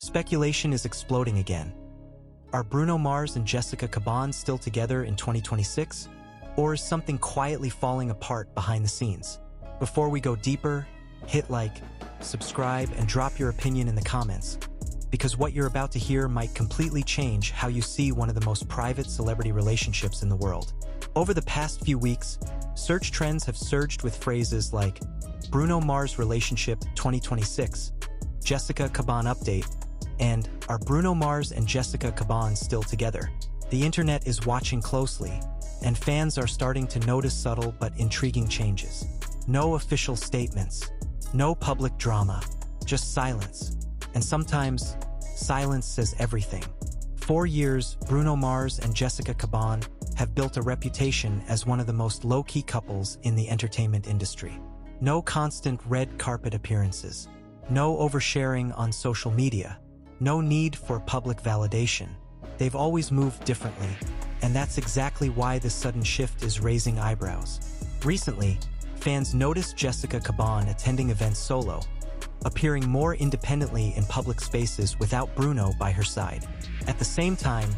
Speculation is exploding again. Are Bruno Mars and Jessica Caban still together in 2026? Or is something quietly falling apart behind the scenes? Before we go deeper, hit like, subscribe, and drop your opinion in the comments, because what you're about to hear might completely change how you see one of the most private celebrity relationships in the world. Over the past few weeks, search trends have surged with phrases like Bruno Mars relationship 2026, Jessica Caban update, and are Bruno Mars and Jessica Caban still together? The internet is watching closely, and fans are starting to notice subtle but intriguing changes. No official statements, no public drama, just silence. And sometimes, silence says everything. For years, Bruno Mars and Jessica Caban have built a reputation as one of the most low-key couples in the entertainment industry. No constant red carpet appearances, no oversharing on social media, no need for public validation. They've always moved differently, and that's exactly why this sudden shift is raising eyebrows. Recently, fans noticed Jessica Caban attending events solo, appearing more independently in public spaces without Bruno by her side. At the same time,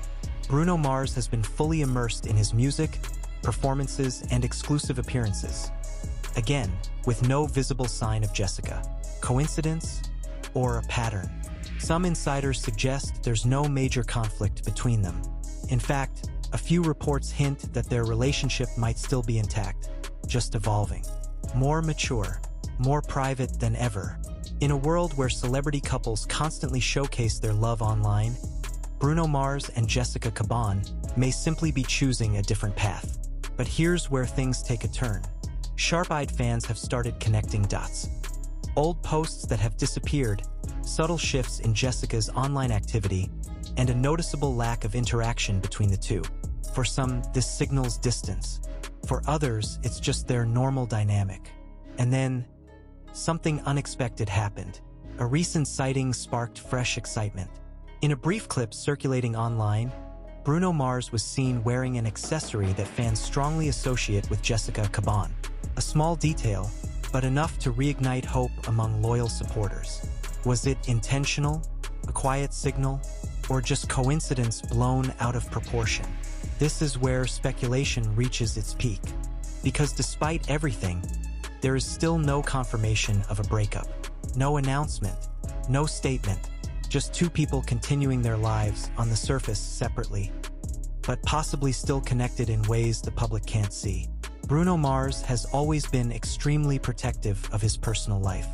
Bruno Mars has been fully immersed in his music, performances, and exclusive appearances. Again, with no visible sign of Jessica. Coincidence? Or a pattern? Some insiders suggest there's no major conflict between them. In fact, a few reports hint that their relationship might still be intact, just evolving. More mature, more private than ever. In a world where celebrity couples constantly showcase their love online, Bruno Mars and Jessica Caban may simply be choosing a different path. But here's where things take a turn. Sharp-eyed fans have started connecting dots. Old posts that have disappeared, subtle shifts in Jessica's online activity, and a noticeable lack of interaction between the two. For some, this signals distance. For others, it's just their normal dynamic. And then, something unexpected happened. A recent sighting sparked fresh excitement. In a brief clip circulating online, Bruno Mars was seen wearing an accessory that fans strongly associate with Jessica Caban. A small detail, but enough to reignite hope among loyal supporters. Was it intentional, a quiet signal, or just coincidence blown out of proportion? This is where speculation reaches its peak. Because despite everything, there is still no confirmation of a breakup. No announcement, no statement, just two people continuing their lives on the surface separately, but possibly still connected in ways the public can't see. Bruno Mars has always been extremely protective of his personal life.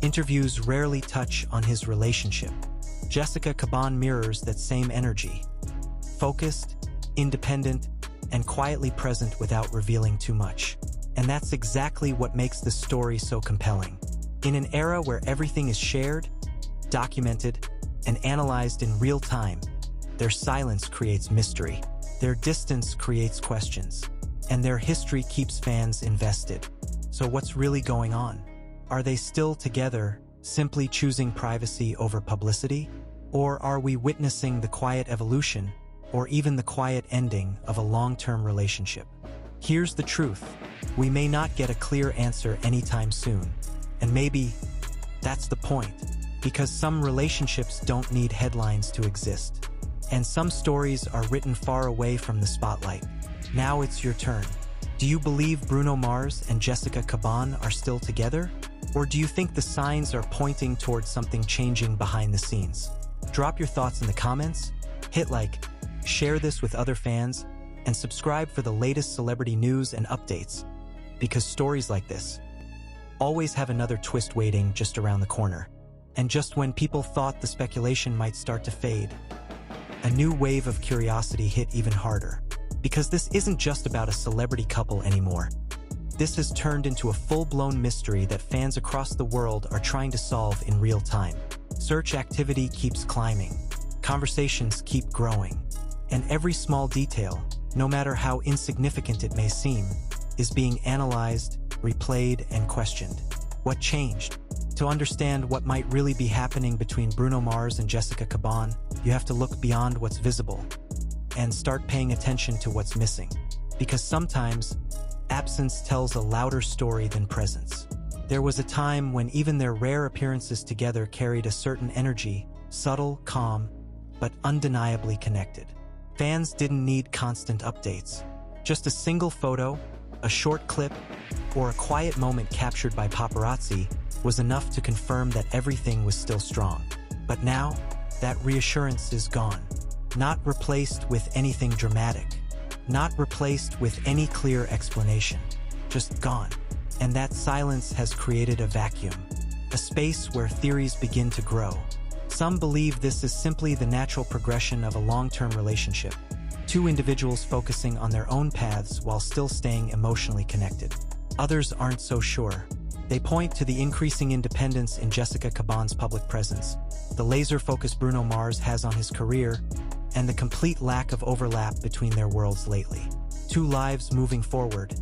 Interviews rarely touch on his relationship. Jessica Caban mirrors that same energy. Focused, independent, and quietly present without revealing too much. And that's exactly what makes this story so compelling. In an era where everything is shared, documented, and analyzed in real time, their silence creates mystery, their distance creates questions, and their history keeps fans invested. So what's really going on? Are they still together, simply choosing privacy over publicity? Or are we witnessing the quiet evolution, or even the quiet ending of a long-term relationship? Here's the truth. We may not get a clear answer anytime soon. And maybe that's the point. Because some relationships don't need headlines to exist. And some stories are written far away from the spotlight. Now it's your turn. Do you believe Bruno Mars and Jessica Caban are still together? Or do you think the signs are pointing towards something changing behind the scenes? Drop your thoughts in the comments, hit like, share this with other fans, and subscribe for the latest celebrity news and updates. Because stories like this always have another twist waiting just around the corner. And just when people thought the speculation might start to fade, a new wave of curiosity hit even harder. Because this isn't just about a celebrity couple anymore. This has turned into a full-blown mystery that fans across the world are trying to solve in real time. Search activity keeps climbing. Conversations keep growing. And every small detail, no matter how insignificant it may seem, is being analyzed, replayed, and questioned. What changed? To understand what might really be happening between Bruno Mars and Jessica Caban, you have to look beyond what's visible and start paying attention to what's missing. Because sometimes, absence tells a louder story than presence. There was a time when even their rare appearances together carried a certain energy subtle, calm, but undeniably connected. Fans didn't need constant updates. Just a single photo, a short clip, or a quiet moment captured by paparazzi was enough to confirm that everything was still strong. But now, that reassurance is gone. Not replaced with anything dramatic. Not replaced with any clear explanation. Just gone. And that silence has created a vacuum. A space where theories begin to grow. Some believe this is simply the natural progression of a long-term relationship. Two individuals focusing on their own paths while still staying emotionally connected. Others aren't so sure. They point to the increasing independence in Jessica Caban's public presence, the laser focus Bruno Mars has on his career, and the complete lack of overlap between their worlds lately. Two lives moving forward.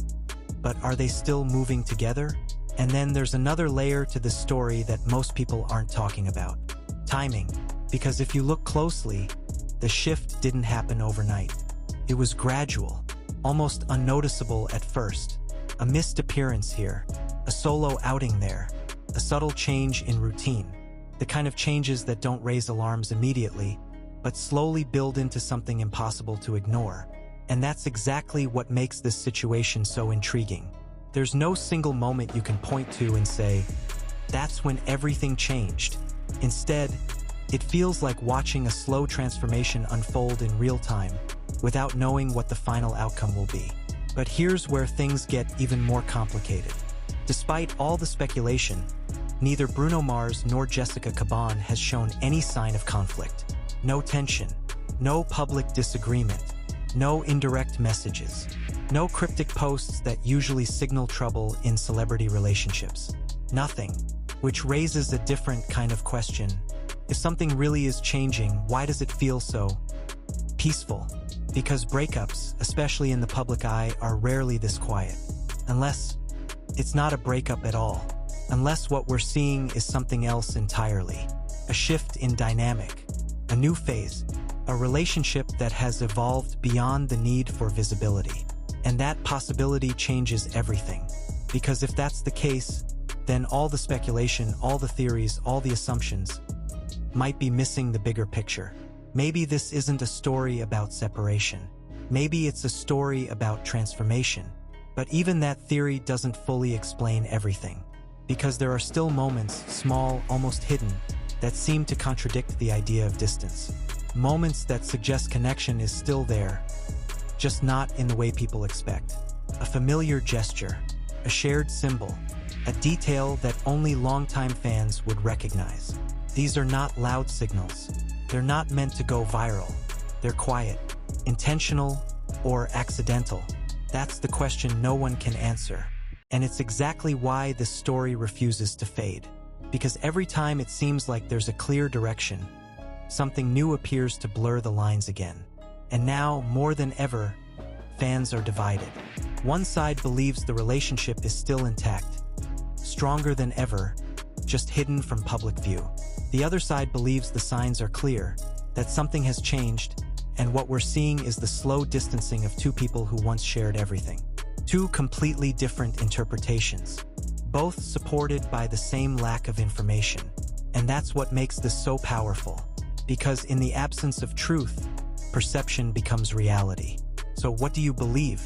But are they still moving together? And then there's another layer to this story that most people aren't talking about. Timing. Because if you look closely, the shift didn't happen overnight. It was gradual, almost unnoticeable at first. A missed appearance here, a solo outing there, a subtle change in routine. The kind of changes that don't raise alarms immediately, but slowly build into something impossible to ignore. And that's exactly what makes this situation so intriguing. There's no single moment you can point to and say, that's when everything changed. Instead, it feels like watching a slow transformation unfold in real time, without knowing what the final outcome will be. But here's where things get even more complicated. Despite all the speculation, neither Bruno Mars nor Jessica Caban has shown any sign of conflict. No tension, no public disagreement, no indirect messages, no cryptic posts that usually signal trouble in celebrity relationships. Nothing, which raises a different kind of question. If something really is changing, why does it feel so peaceful? Because breakups, especially in the public eye, are rarely this quiet. Unless it's not a breakup at all. Unless what we're seeing is something else entirely. A shift in dynamic. A new phase. A relationship that has evolved beyond the need for visibility. And that possibility changes everything. Because if that's the case, then all the speculation, all the theories, all the assumptions might be missing the bigger picture. Maybe this isn't a story about separation. Maybe it's a story about transformation. But even that theory doesn't fully explain everything. Because there are still moments, small, almost hidden, that seem to contradict the idea of distance. Moments that suggest connection is still there, just not in the way people expect. A familiar gesture, a shared symbol, a detail that only longtime fans would recognize. These are not loud signals. They're not meant to go viral. They're quiet, intentional, or accidental. That's the question no one can answer. And it's exactly why this story refuses to fade. Because every time it seems like there's a clear direction, something new appears to blur the lines again. And now, more than ever, fans are divided. One side believes the relationship is still intact, stronger than ever, just hidden from public view. The other side believes the signs are clear, that something has changed, and what we're seeing is the slow distancing of two people who once shared everything. Two completely different interpretations, both supported by the same lack of information. And that's what makes this so powerful. Because in the absence of truth, perception becomes reality. So what do you believe?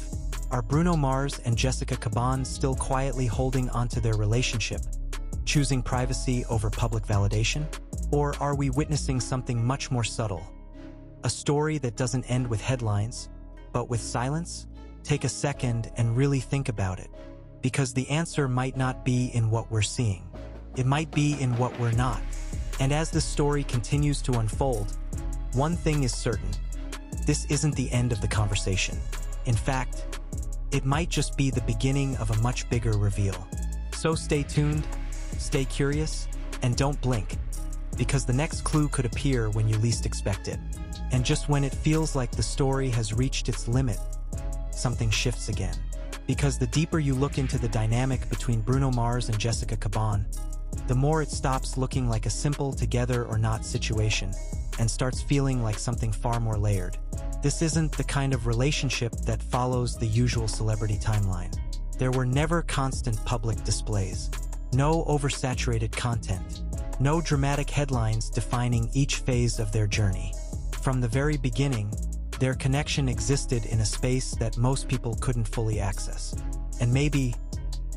Are Bruno Mars and Jessica Caban still quietly holding onto their relationship, choosing privacy over public validation? Or are we witnessing something much more subtle? A story that doesn't end with headlines, but with silence? Take a second and really think about it. Because the answer might not be in what we're seeing. It might be in what we're not. And as this story continues to unfold, one thing is certain. This isn't the end of the conversation. In fact, it might just be the beginning of a much bigger reveal. So stay tuned, stay curious, and don't blink. Because the next clue could appear when you least expect it. And just when it feels like the story has reached its limit, something shifts again. Because the deeper you look into the dynamic between Bruno Mars and Jessica Caban, the more it stops looking like a simple together or not situation and starts feeling like something far more layered. This isn't the kind of relationship that follows the usual celebrity timeline. There were never constant public displays, no oversaturated content, No dramatic headlines defining each phase of their journey. From the very beginning, their connection existed in a space that most people couldn't fully access. And maybe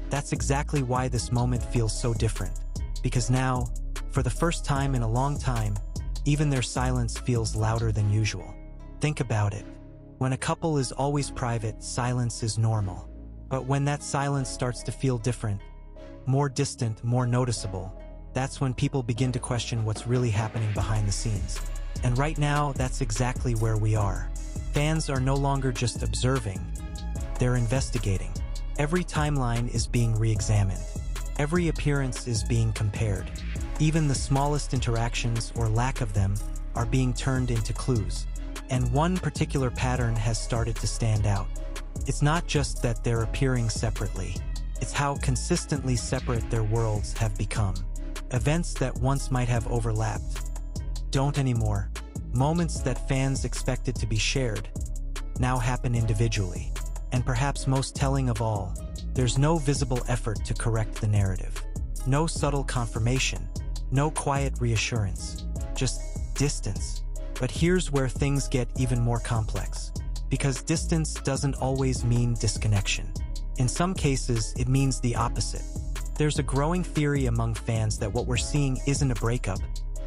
that's exactly why this moment feels so different. Because now, for the first time in a long time, even their silence feels louder than usual. Think about it. When a couple is always private, silence is normal. But when that silence starts to feel different, more distant, more noticeable, that's when people begin to question what's really happening behind the scenes. And right now, that's exactly where we are. Fans are no longer just observing, they're investigating. Every timeline is being re-examined. Every appearance is being compared. Even the smallest interactions, or lack of them, are being turned into clues. And one particular pattern has started to stand out. It's not just that they're appearing separately. It's how consistently separate their worlds have become. Events that once might have overlapped don't anymore. Moments that fans expected to be shared now happen individually. And perhaps most telling of all, there's no visible effort to correct the narrative. No subtle confirmation. No quiet reassurance. Just distance. But here's where things get even more complex. Because distance doesn't always mean disconnection. In some cases, it means the opposite. There's a growing theory among fans that what we're seeing isn't a breakup,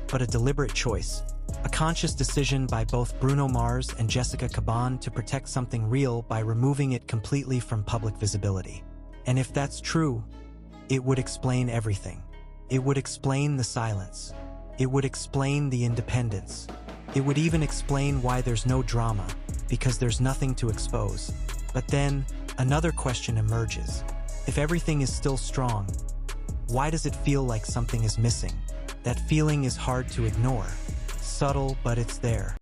but a deliberate choice. A conscious decision by both Bruno Mars and Jessica Caban to protect something real by removing it completely from public visibility. And if that's true, it would explain everything. It would explain the silence. It would explain the independence. It would even explain why there's no drama, because there's nothing to expose. But then, another question emerges. If everything is still strong, why does it feel like something is missing? That feeling is hard to ignore. Subtle, but it's there.